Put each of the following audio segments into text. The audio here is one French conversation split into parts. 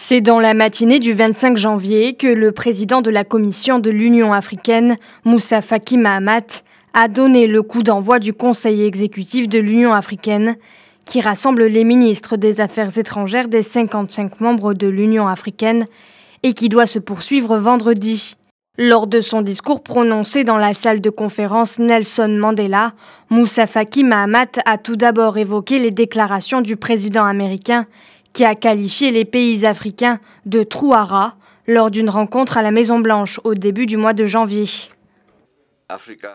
C'est dans la matinée du 25 janvier que le président de la Commission de l'Union africaine, Moussa Faki Mahamat, a donné le coup d'envoi du Conseil exécutif de l'Union africaine, qui rassemble les ministres des Affaires étrangères des 55 membres de l'Union africaine et qui doit se poursuivre vendredi. Lors de son discours prononcé dans la salle de conférence Nelson Mandela, Moussa Faki Mahamat a tout d'abord évoqué les déclarations du président américain qui a qualifié les pays africains de trous à rats lors d'une rencontre à la Maison-Blanche au début du mois de janvier.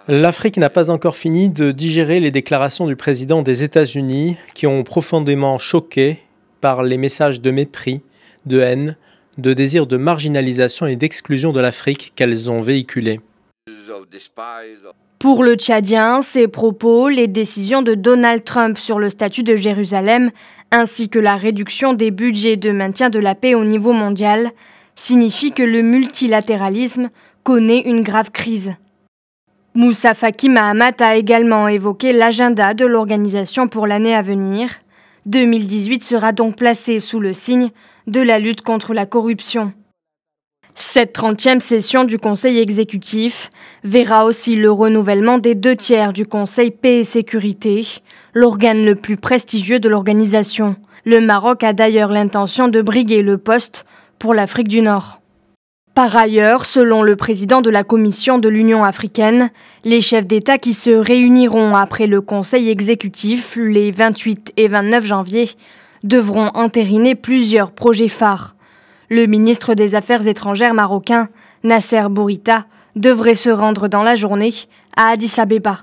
L'Afrique n'a pas encore fini de digérer les déclarations du président des États-Unis qui ont profondément choqué par les messages de mépris, de haine, de désir de marginalisation et d'exclusion de l'Afrique qu'elles ont véhiculés. Pour le Tchadien, ces propos, les décisions de Donald Trump sur le statut de Jérusalem, ainsi que la réduction des budgets de maintien de la paix au niveau mondial, signifient que le multilatéralisme connaît une grave crise. Moussa Faki Mahamat a également évoqué l'agenda de l'organisation pour l'année à venir. 2018 sera donc placé sous le signe de la lutte contre la corruption. Cette 30e session du Conseil exécutif verra aussi le renouvellement des 2/3 du Conseil Paix et Sécurité, l'organe le plus prestigieux de l'organisation. Le Maroc a d'ailleurs l'intention de briguer le poste pour l'Afrique du Nord. Par ailleurs, selon le président de la Commission de l'Union africaine, les chefs d'État qui se réuniront après le Conseil exécutif les 28 et 29 janvier devront entériner plusieurs projets phares. Le ministre des Affaires étrangères marocain, Nasser Bourita, devrait se rendre dans la journée à Addis Abeba.